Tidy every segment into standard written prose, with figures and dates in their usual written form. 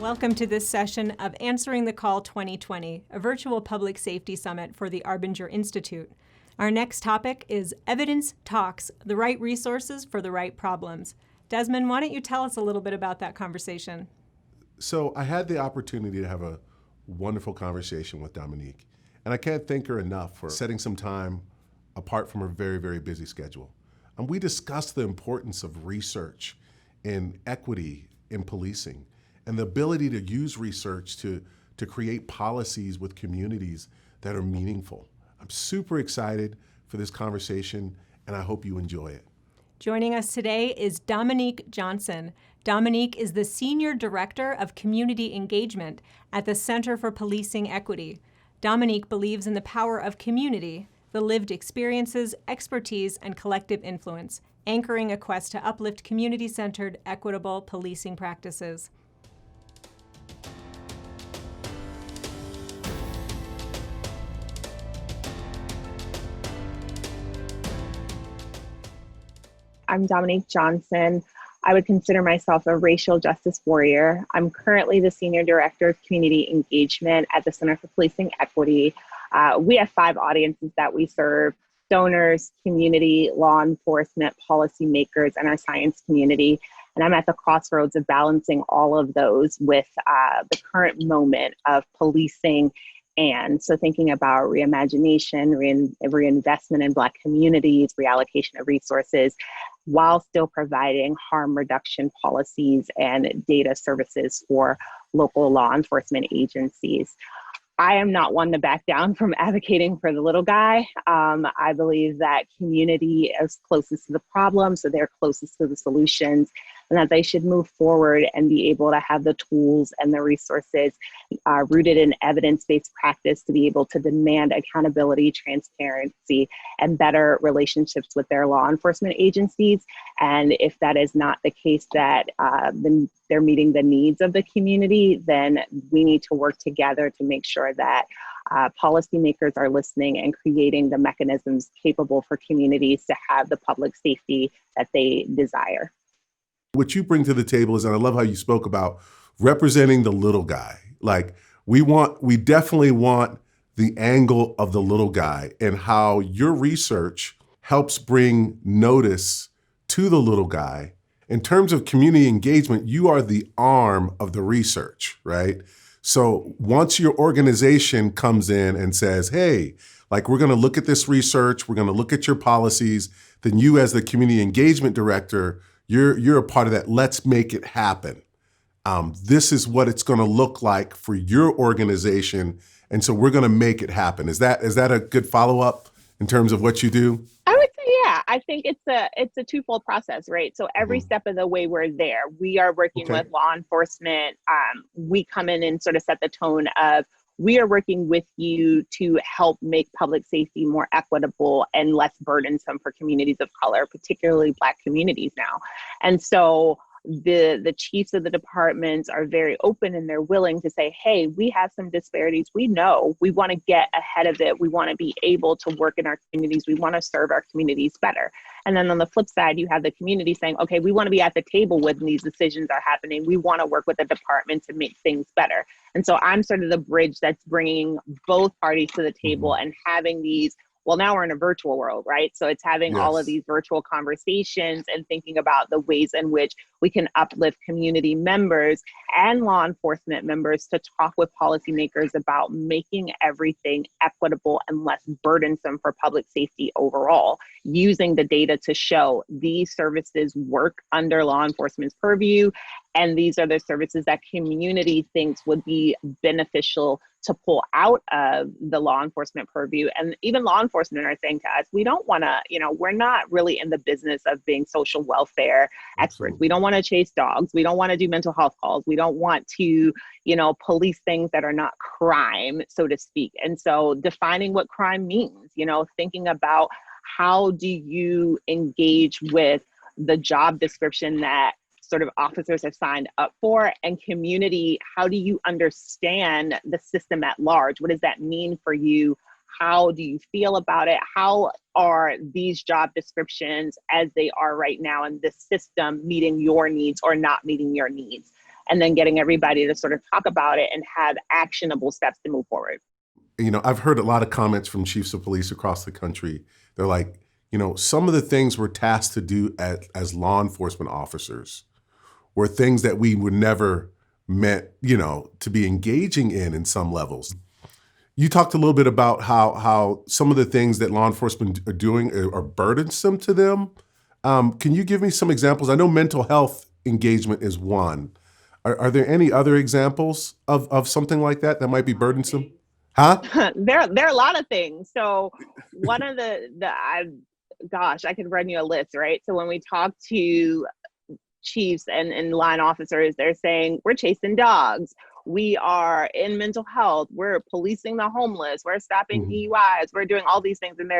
Welcome to this session of Answering the Call 2020, a virtual public safety summit for the Arbinger Institute. Our next topic is Evidence Talks, the right resources for the right problems. Desmond, why don't you tell us a little bit about that conversation? So I had the opportunity to have a wonderful conversation with Dominique, and I can't thank her enough for setting some time apart from her very, very busy schedule. And we discussed the importance of research in equity in policing and the ability to use research to create policies with communities that are meaningful. I'm super excited for this conversation, and I hope you enjoy it. Joining us today is Dominique Johnson. Dominique is the Senior Director of Community Engagement at the Center for Policing Equity. Dominique believes in the power of community, the lived experiences, expertise, and collective influence, anchoring a quest to uplift community-centered, equitable policing practices. I'm Dominique Johnson. I would consider myself a racial justice warrior. I'm currently the Senior Director of Community Engagement at the Center for Policing Equity. We have 5 audiences that we serve: donors, community, law enforcement, policymakers, and our science community. And I'm at the crossroads of balancing all of those with the current moment of policing. And so thinking about reimagination, reinvestment in Black communities, reallocation of resources, while still providing harm reduction policies and data services for local law enforcement agencies. I am not one to back down from advocating for the little guy. I believe that community is closest to the problem, so they're closest to the solutions, and that they should move forward and be able to have the tools and the resources rooted in evidence-based practice to be able to demand accountability, transparency, and better relationships with their law enforcement agencies. And if that is not the case, that they're meeting the needs of the community, then we need to work together to make sure that policymakers are listening and creating the mechanisms capable for communities to have the public safety that they desire. What you bring to the table is, and I love how you spoke about representing the little guy. Like we definitely want the angle of the little guy, and how your research helps bring notice to the little guy. In terms of community engagement, you are the arm of the research, right? So once your organization comes in and says, hey, like we're gonna look at this research, we're gonna look at your policies, then you as the community engagement director, you're a part of that. Let's make it happen. This is what it's going to look like for your organization, and so we're going to make it happen. Is that a good follow-up in terms of what you do? I would say, yeah. I think it's a twofold process, right? So every step of the way we're there. We are working with law enforcement. We come in and sort of set the tone of, we are working with you to help make public safety more equitable and less burdensome for communities of color, particularly Black communities now. And so the chiefs of the departments are very open, and they're willing to say, hey, we have some disparities. We know we want to get ahead of it. We want to be able to work in our communities. We want to serve our communities better. And then on the flip side, you have the community saying, okay, we want to be at the table when these decisions are happening. We want to work with the department to make things better. And so I'm sort of the bridge that's bringing both parties to the table and having these. Well, now we're in a virtual world, right? So it's having all of these virtual conversations and thinking about the ways in which we can uplift community members and law enforcement members to talk with policymakers about making everything equitable and less burdensome for public safety overall, using the data to show these services work under law enforcement's purview, and these are the services that community thinks would be beneficial to pull out of the law enforcement purview. And even law enforcement are saying to us, we don't want to, we're not really in the business of being social welfare experts. We don't want to chase dogs. We don't want to do mental health calls. We don't want to, police things that are not crime, so to speak. And so defining what crime means, thinking about how do you engage with the job description that sort of officers have signed up for, and community, how do you understand the system at large? What does that mean for you? How do you feel about it? How are these job descriptions as they are right now in this system meeting your needs or not meeting your needs? and then getting everybody to sort of talk about it and have actionable steps to move forward. You know, I've heard a lot of comments from chiefs of police across the country. They're like, you know, some of the things we're tasked to do as law enforcement officers were things that we were never meant, you know, to be engaging in some levels. You talked a little bit about how some of the things that law enforcement are doing are burdensome to them. Can you give me some examples? I know mental health engagement is one. Are there any other examples of something like that might be burdensome? Huh? There are a lot of things. So one of I could run you a list, right? So when we talk to chiefs and line officers, they're saying we're chasing dogs. We are in mental health. We're policing the homeless. We're stopping DUIs. We're doing all these things. And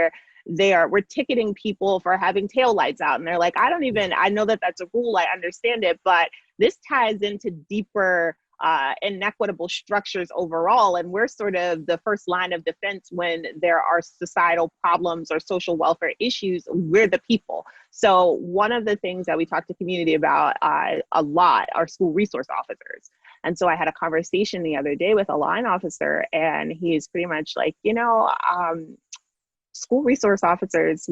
we're ticketing people for having taillights out. And they're like, I know that that's a rule. I understand it, but this ties into deeper inequitable structures overall. And we're sort of the first line of defense when there are societal problems or social welfare issues. We're the people. So one of the things that we talk to community about a lot are school resource officers. And so I had a conversation the other day with a line officer, and he's pretty much like, school resource officers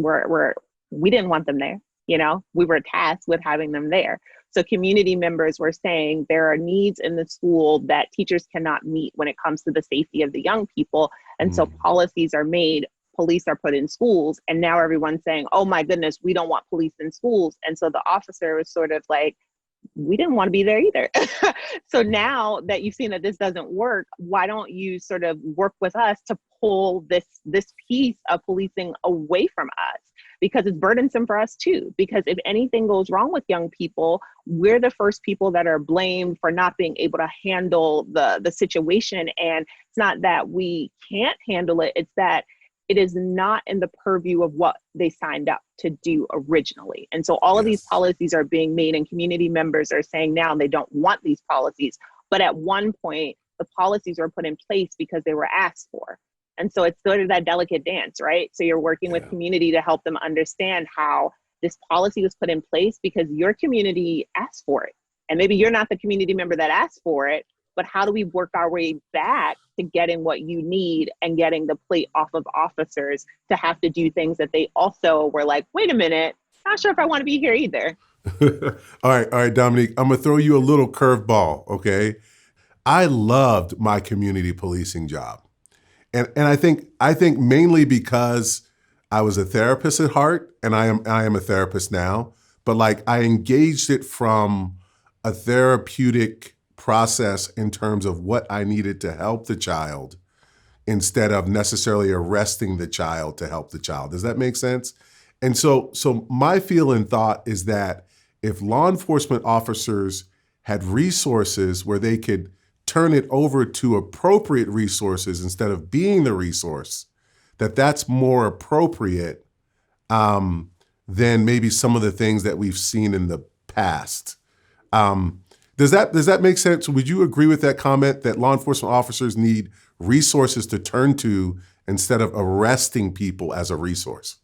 we didn't want them there. We were tasked with having them there. So community members were saying there are needs in the school that teachers cannot meet when it comes to the safety of the young people. And so policies are made, police are put in schools, and now everyone's saying, oh my goodness, we don't want police in schools. And so the officer was sort of like, we didn't want to be there either. So now that you've seen that this doesn't work, why don't you sort of work with us to pull this piece of policing away from us? Because it's burdensome for us too. Because if anything goes wrong with young people, we're the first people that are blamed for not being able to handle the situation. And it's not that we can't handle it, it's that it is not in the purview of what they signed up to do originally. And so all of these policies are being made, and community members are saying now they don't want these policies. But at one point, the policies were put in place because they were asked for. And so it's sort of that delicate dance, right? So you're working with community to help them understand how this policy was put in place because your community asked for it. And maybe you're not the community member that asked for it, but how do we work our way back to getting what you need and getting the plate off of officers to have to do things that they also were like, wait a minute, not sure if I want to be here either. All right, Dominique, I'm gonna throw you a little curveball, okay? I loved my community policing job. And I think mainly because I was a therapist at heart, and I am a therapist now, but like I engaged it from a therapeutic process in terms of what I needed to help the child instead of necessarily arresting the child to help the child. Does that make sense? And so my feel and thought is that if law enforcement officers had resources where they could turn it over to appropriate resources instead of being the resource, that's more appropriate than maybe some of the things that we've seen in the past. Does that make sense? Would you agree with that comment that law enforcement officers need resources to turn to instead of arresting people as a resource?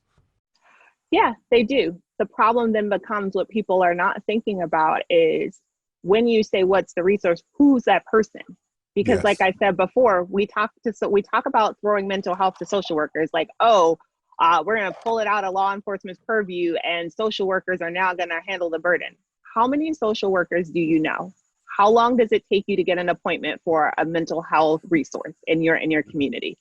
Yeah, they do. The problem then becomes what people are not thinking about is when you say what's the resource, who's that person? Because like I said before, we talk about throwing mental health to social workers like, we're going to pull it out of law enforcement's purview and social workers are now going to handle the burden. How many social workers do you know? How long does it take you to get an appointment for a mental health resource in your community?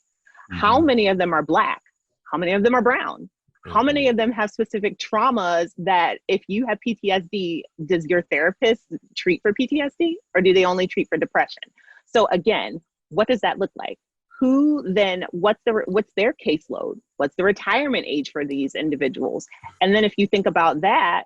How many of them are Black? How many of them are brown? How many of them have specific traumas that if you have PTSD, does your therapist treat for PTSD or do they only treat for depression? So again, what does that look like? Who then, what's their caseload? What's the retirement age for these individuals? And then if you think about that,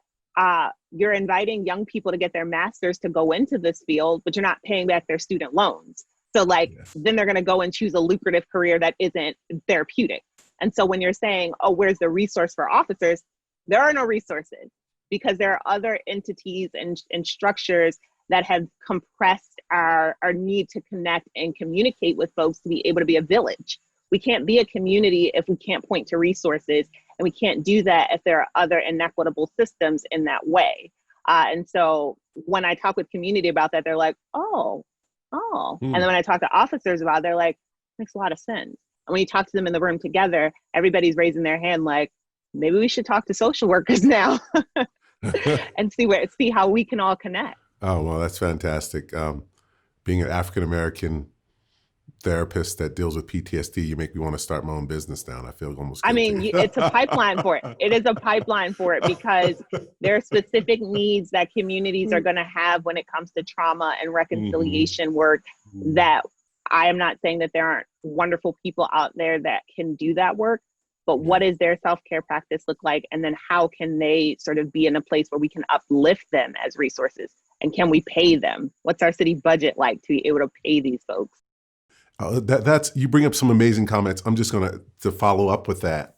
you're inviting young people to get their masters to go into this field, but you're not paying back their student loans. So then they're going to go and choose a lucrative career that isn't therapeutic. And so when you're saying, where's the resource for officers? There are no resources because there are other entities and structures that have compressed our need to connect and communicate with folks to be able to be a village. We can't be a community if we can't point to resources, and we can't do that if there are other inequitable systems in that way. And so when I talk with community about that, they're like, oh. And then when I talk to officers about it, they're like, makes a lot of sense. And when you talk to them in the room together, everybody's raising their hand like, maybe we should talk to social workers now and see how we can all connect. Oh, well, that's fantastic. Being an African-American therapist that deals with PTSD, you make me want to start my own business now. And I feel almost guilty. It's a pipeline for it. It is a pipeline for it because there are specific needs that communities are going to have when it comes to trauma and reconciliation work that I am not saying that there aren't wonderful people out there that can do that work, but what does their self-care practice look like? And then how can they sort of be in a place where we can uplift them as resources? And can we pay them? What's our city budget like to be able to pay these folks? That's you bring up some amazing comments. I'm just going to follow up with that.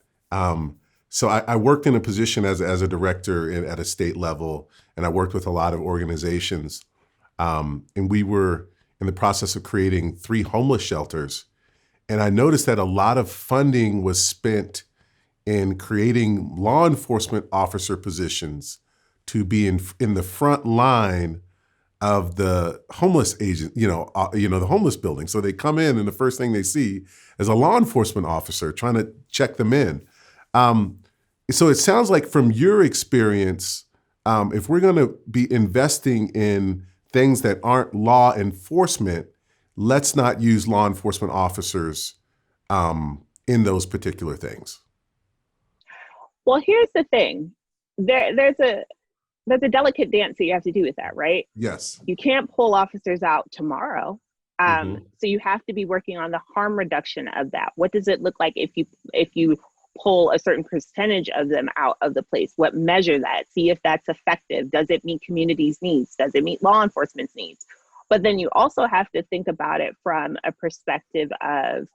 So I worked in a position as a director at a state level, and I worked with a lot of organizations. And we were in the process of creating 3 homeless shelters. And I noticed that a lot of funding was spent in creating law enforcement officer positions to be in the front line of the homeless agent, the homeless building. So they come in and the first thing they see is a law enforcement officer trying to check them in. So it sounds like from your experience, if we're going to be investing in things that aren't law enforcement, let's not use law enforcement officers in those particular things. Well, here's the thing. There's a delicate dance that you have to do with that, right? Yes. You can't pull officers out tomorrow. So you have to be working on the harm reduction of that. What does it look like if you pull a certain percentage of them out of the place? What measure that? See if that's effective. Does it meet community's needs? Does it meet law enforcement's needs? But then you also have to think about it from a perspective of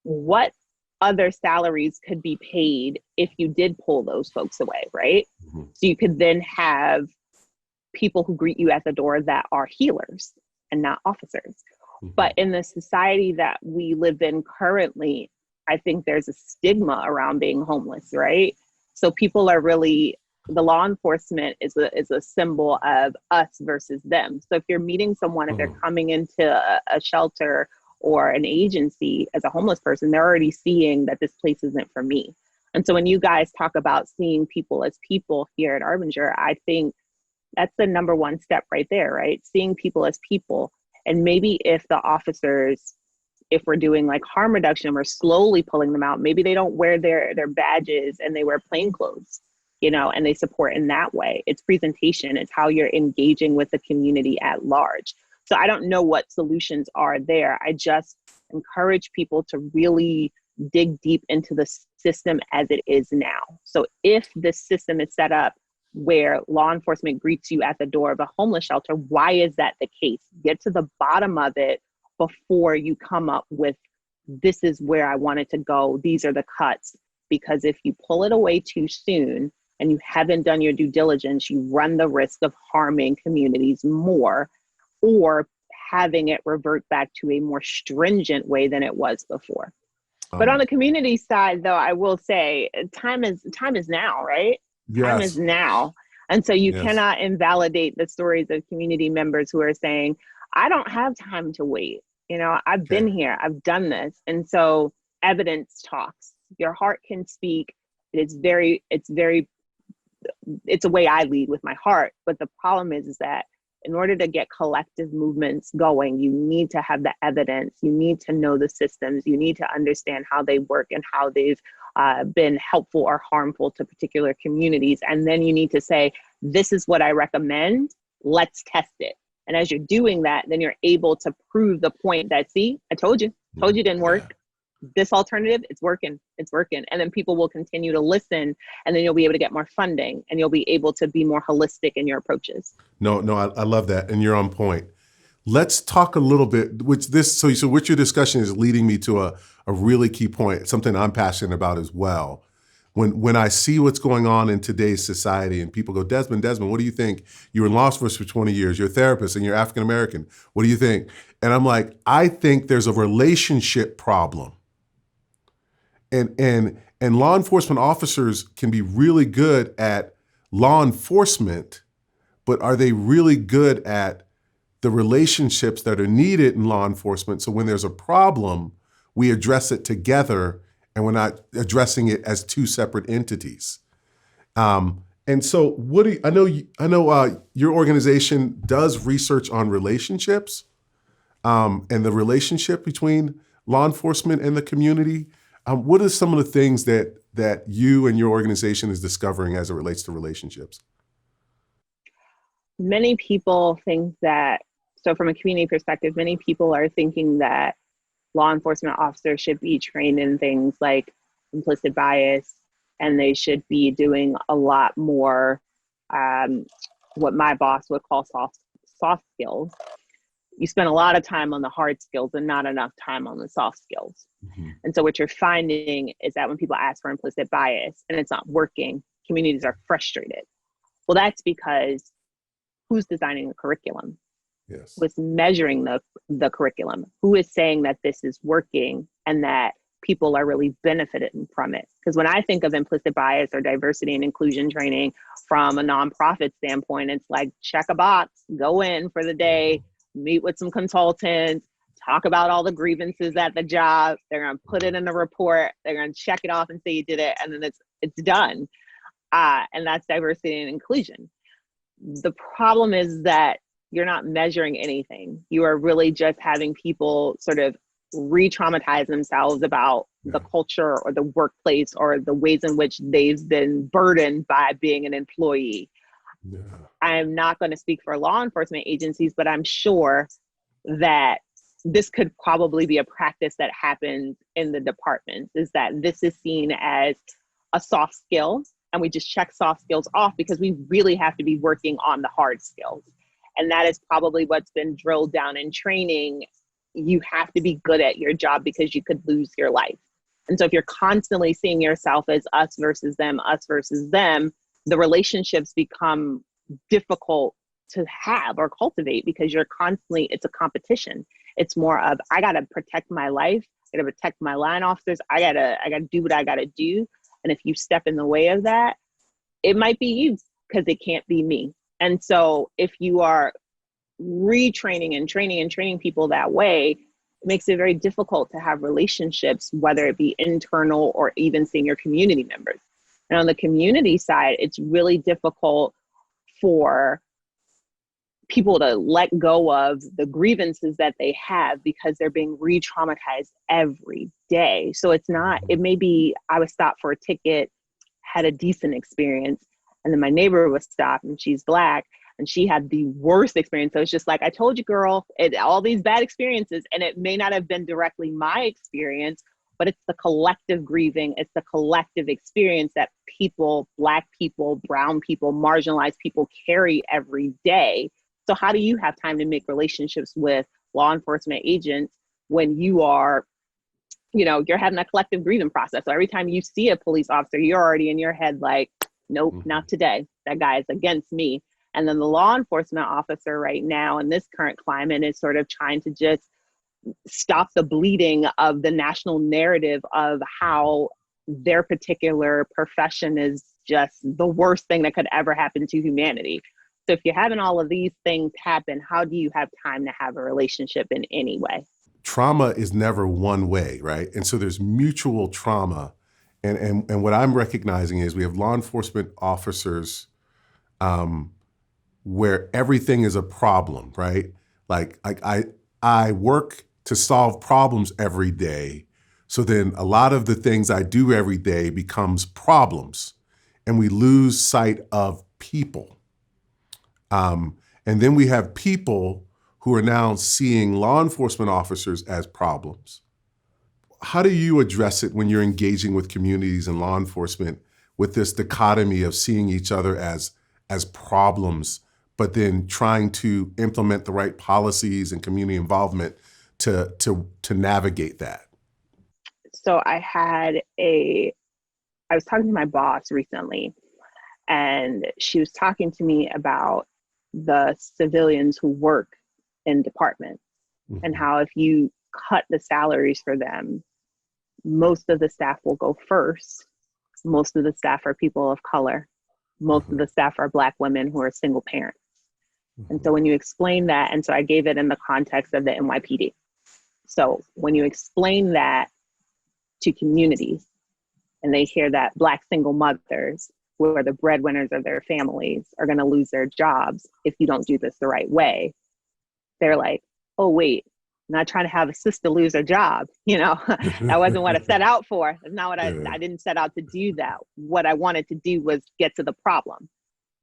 what other salaries could be paid if you did pull those folks away, right? So you could then have people who greet you at the door that are healers and not officers. But in the society that we live in currently, I think there's a stigma around being homeless, right? So people are really, the law enforcement is a symbol of us versus them. So if you're meeting someone, if they're coming into a shelter or an agency as a homeless person, they're already seeing that this place isn't for me. And so when you guys talk about seeing people as people here at Arbinger, I think that's the number one step right there, right? Seeing people as people. And maybe if the officers, if we're doing like harm reduction, we're slowly pulling them out. Maybe they don't wear their badges and they wear plain clothes, and they support in that way. It's presentation. It's how you're engaging with the community at large. So I don't know what solutions are there. I just encourage people to really dig deep into the system as it is now. So if the system is set up where law enforcement greets you at the door of a homeless shelter, why is that the case? Get to the bottom of it before you come up with, this is where I want it to go. These are the cuts. Because if you pull it away too soon and you haven't done your due diligence, you run the risk of harming communities more or having it revert back to a more stringent way than it was before. But on the community side, though, I will say time is now, right? Yes. Time is now. And so you cannot invalidate the stories of community members who are saying, I don't have time to wait. I've been here, I've done this. And so evidence talks. Your heart can speak. It's a way I lead with my heart. But the problem is that in order to get collective movements going, you need to have the evidence. You need to know the systems. You need to understand how they work and how they've been helpful or harmful to particular communities. And then you need to say, this is what I recommend. Let's test it. And as you're doing that, then you're able to prove the point that, see, I told you it didn't work. This alternative, it's working. And then people will continue to listen, and then you'll be able to get more funding and you'll be able to be more holistic in your approaches. No, I love that. And you're on point. Let's talk a little bit, so what your discussion is leading me to a really key point, something I'm passionate about as well. When I see what's going on in today's society and people go, Desmond, what do you think? You were in law enforcement for 20 years, you're a therapist and you're African-American. What do you think? And I'm like, I think there's a relationship problem. And law enforcement officers can be really good at law enforcement, but are they really good at the relationships that are needed in law enforcement? So when there's a problem, we address it together and we're not addressing it as two separate entities. And so what do you, I know your organization does research on relationships and the relationship between law enforcement and the community. What are some of the things that you and your organization is discovering as it relates to relationships? Many people think that, so from a community perspective, many people are thinking that law enforcement officers should be trained in things like implicit bias, and they should be doing a lot more what my boss would call soft skills. You spend a lot of time on the hard skills and not enough time on the soft skills. Mm-hmm. And so what you're finding is that when people ask for implicit bias and it's not working, communities are frustrated. Well, that's because who's designing the curriculum? Yes. Who's measuring the curriculum? Who is saying that this is working and that people are really benefiting from it? Because when I think of implicit bias or diversity and inclusion training from a nonprofit standpoint, it's like check a box, go in for the day, meet with some consultants, talk about all the grievances at the job. They're going to put it in a report. They're going to check it off and say you did it, and then it's done. And that's diversity and inclusion. The problem is that you're not measuring anything. You are really just having people sort of re-traumatize themselves about the culture or the workplace or the ways in which they've been burdened by being an employee. Yeah. I'm not going to speak for law enforcement agencies, but I'm sure that this could probably be a practice that happens in the departments, is that this is seen as a soft skill, and we just check soft skills off because we really have to be working on the hard skills. And that is probably what's been drilled down in training. You have to be good at your job because you could lose your life. And so if you're constantly seeing yourself as us versus them, the relationships become difficult to have or cultivate because it's a competition. It's more of, I got to protect my life. I got to protect my line officers. I got to do what I got to do. And if you step in the way of that, it might be you because it can't be me. And so if you are retraining and training people that way, it makes it very difficult to have relationships, whether it be internal or even seeing your community members. And on the community side, it's really difficult for people to let go of the grievances that they have because they're being re-traumatized every day. So it may be I was stopped for a ticket, had a decent experience, and then my neighbor was stopped and she's Black and she had the worst experience. So it's just like, I told you, girl, all these bad experiences, and it may not have been directly my experience, but it's the collective grieving. It's the collective experience that people, Black people, brown people, marginalized people carry every day. So how do you have time to make relationships with law enforcement agents when you are, you're having a collective grieving process? So every time you see a police officer, you're already in your head like, nope, not today. That guy is against me. And then the law enforcement officer right now in this current climate is sort of trying to just stop the bleeding of the national narrative of how their particular profession is just the worst thing that could ever happen to humanity. So if you're having all of these things happen, how do you have time to have a relationship in any way? Trauma is never one way, right? And so there's mutual trauma. And what I'm recognizing is we have law enforcement officers where everything is a problem, right? Like I work to solve problems every day. So then a lot of the things I do every day becomes problems, and we lose sight of people. And then we have people who are now seeing law enforcement officers as problems. How do you address it when you're engaging with communities and law enforcement with this dichotomy of seeing each other as problems, but then trying to implement the right policies and community involvement to navigate that? So I was talking to my boss recently, and she was talking to me about the civilians who work in departments and how if you cut the salaries for them, most of the staff will go first. Most of the staff are people of color. Most of the staff are Black women who are single parents. And so when you explain that, and so I gave it in the context of the NYPD. So when you explain that to communities and they hear that Black single mothers, who are the breadwinners of their families, are going to lose their jobs if you don't do this the right way, they're like, oh, wait, I'm not trying to have a sister lose her job. That wasn't what I set out for. That's not what I didn't set out to do that. What I wanted to do was get to the problem.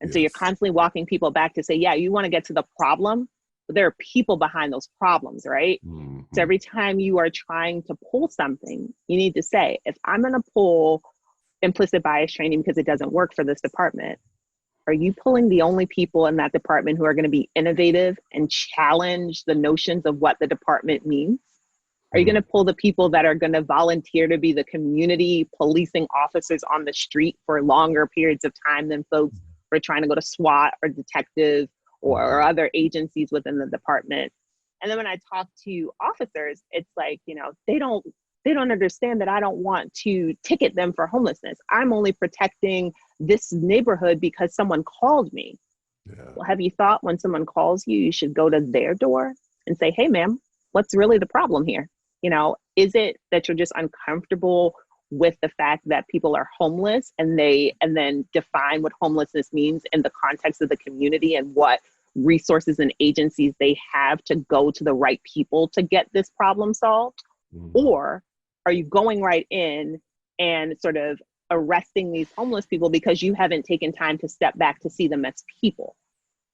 And so you're constantly walking people back to say, yeah, you want to get to the problem, but there are people behind those problems, right? Mm-hmm. So every time you are trying to pull something, you need to say, if I'm going to pull implicit bias training because it doesn't work for this department, are you pulling the only people in that department who are going to be innovative and challenge the notions of what the department means? Are you going to pull the people that are going to volunteer to be the community policing officers on the street for longer periods of time than folks who are trying to go to SWAT or detective or other agencies within the department? And then when I talk to officers, it's like, they don't understand that I don't want to ticket them for homelessness. I'm only protecting this neighborhood because someone called me. Yeah. Well, have you thought when someone calls you, you should go to their door and say, hey, ma'am, what's really the problem here? Is it that you're just uncomfortable with the fact that people are homeless and then define what homelessness means in the context of the community and what resources and agencies they have to go to the right people to get this problem solved? Or are you going right in and sort of arresting these homeless people because you haven't taken time to step back to see them as people?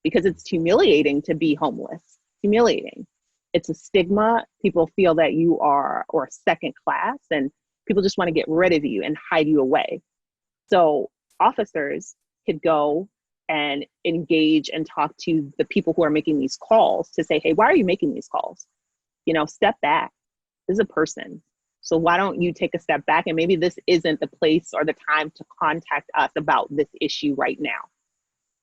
Because it's humiliating to be homeless. Humiliating. It's a stigma. People feel that you are or second class, and people just want to get rid of you and hide you away. So officers could go and engage and talk to the people who are making these calls to say, hey, why are you making these calls? Step back. This is a person. So why don't you take a step back? And maybe this isn't the place or the time to contact us about this issue right now.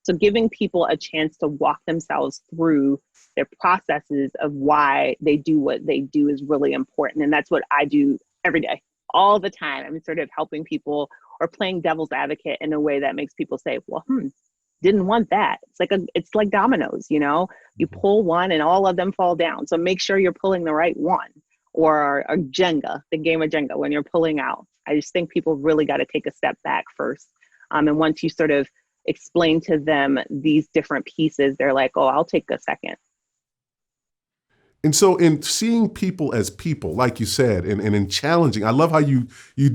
So giving people a chance to walk themselves through their processes of why they do what they do is really important. And that's what I do every day, all the time. I'm sort of helping people or playing devil's advocate in a way that makes people say, well, didn't want that. It's like dominoes, you pull one and all of them fall down. So make sure you're pulling the right one. Or Jenga, the game of Jenga, when you're pulling out. I just think people really got to take a step back first. And once you sort of explain to them these different pieces, they're like, oh, I'll take a second. And so in seeing people as people, like you said, and in challenging, I love how you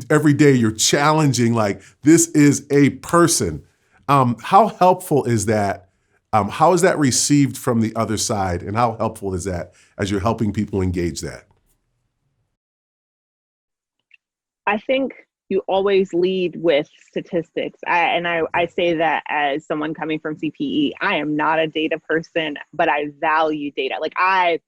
every day you're challenging, like, this is a person. How helpful is that? How is that received from the other side? And how helpful is that as you're helping people engage that? I think you always lead with statistics. I say that as someone coming from CPE. I am not a data person, but I value data. Like, I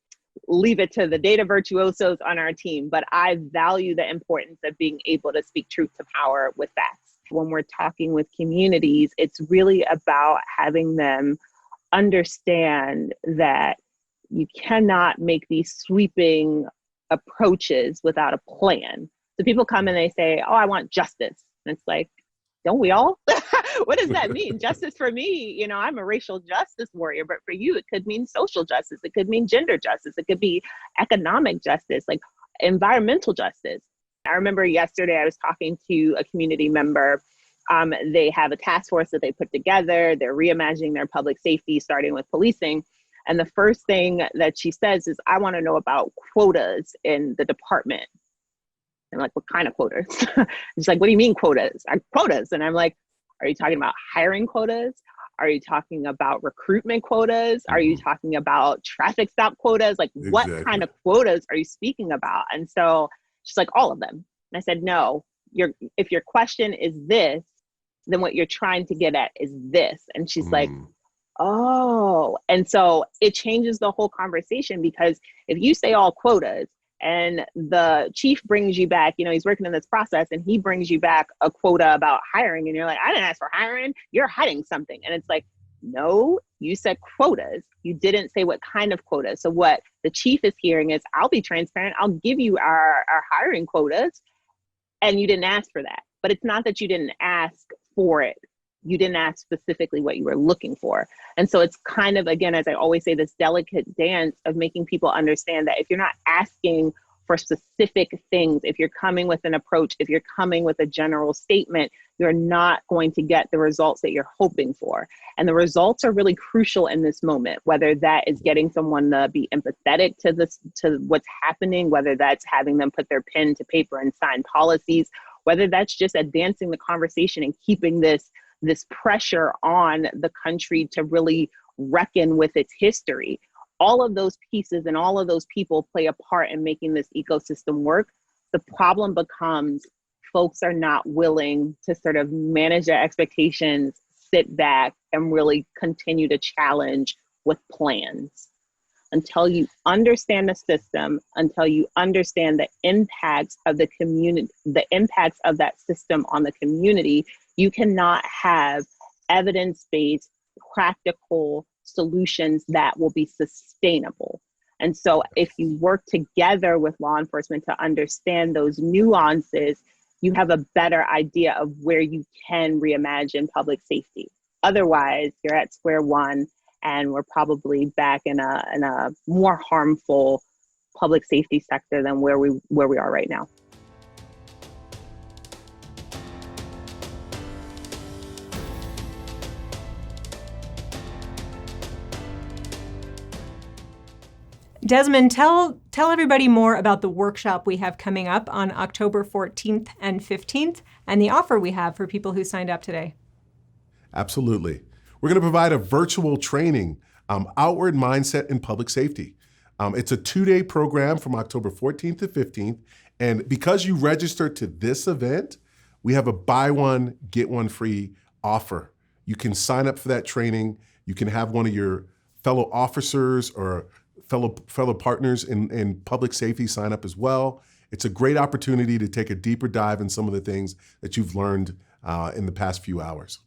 leave it to the data virtuosos on our team, but I value the importance of being able to speak truth to power with facts. When we're talking with communities, it's really about having them understand that you cannot make these sweeping approaches without a plan. So people come and they say, oh, I want justice. And it's like, don't we all? What does that mean? Justice for me, I'm a racial justice warrior, but for you, it could mean social justice. It could mean gender justice. It could be economic justice, like environmental justice. I remember yesterday I was talking to a community member. They have a task force that they put together. They're reimagining their public safety, starting with policing. And the first thing that she says is, I want to know about quotas in the department. I'm like, what kind of quotas? She's like, what do you mean quotas? Quotas. And I'm like, are you talking about hiring quotas? Are you talking about recruitment quotas? Are you talking about traffic stop quotas? Like, what kind of quotas are you speaking about? And so she's like, all of them. And I said, no, if your question is this, then what you're trying to get at is this. And she's like, oh. And so it changes the whole conversation, because if you say all quotas, and the chief brings you back, he's working in this process, and he brings you back a quota about hiring, and you're like, I didn't ask for hiring, you're hiding something. And it's like, no, you said quotas. You didn't say what kind of quotas. So what the chief is hearing is, I'll be transparent, I'll give you our hiring quotas, and you didn't ask for that. But it's not that you didn't ask for it. You didn't ask specifically what you were looking for. And so it's kind of, again, as I always say, this delicate dance of making people understand that if you're not asking for specific things, if you're coming with an approach, if you're coming with a general statement, you're not going to get the results that you're hoping for. And the results are really crucial in this moment, whether that is getting someone to be empathetic to this, to what's happening, whether that's having them put their pen to paper and sign policies, whether that's just advancing the conversation and keeping this pressure on the country to really reckon with its history. All of those pieces and all of those people play a part in making this ecosystem work. The problem becomes folks are not willing to sort of manage their expectations, sit back, and really continue to challenge with plans. Until you understand the system, until you understand the impacts of the community, the impacts of that system on the community, you cannot have evidence-based, practical solutions that will be sustainable. And so if you work together with law enforcement to understand those nuances, you have a better idea of where you can reimagine public safety. Otherwise, you're at square one, and we're probably back in a more harmful public safety sector than where we are right now. Desmond, tell everybody more about the workshop we have coming up on October 14th and 15th and the offer we have for people who signed up today. Absolutely. We're going to provide a virtual training, Outward Mindset in Public Safety. It's a 2-day program from October 14th to 15th. And because you register to this event, we have a buy one, get one free offer. You can sign up for that training. You can have one of your fellow officers or fellow partners in public safety sign up as well. It's a great opportunity to take a deeper dive in some of the things that you've learned in the past few hours.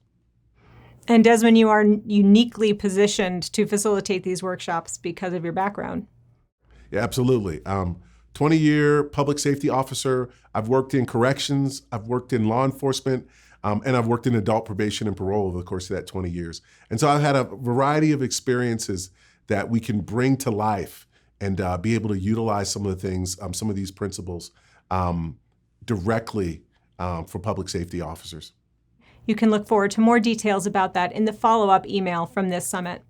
And Desmond, you are uniquely positioned to facilitate these workshops because of your background. Yeah, absolutely. 20-year public safety officer. I've worked in corrections. I've worked in law enforcement. And I've worked in adult probation and parole over the course of that 20 years. And so I've had a variety of experiences that we can bring to life and be able to utilize some of the things, some of these principles directly for public safety officers. You can look forward to more details about that in the follow-up email from this summit.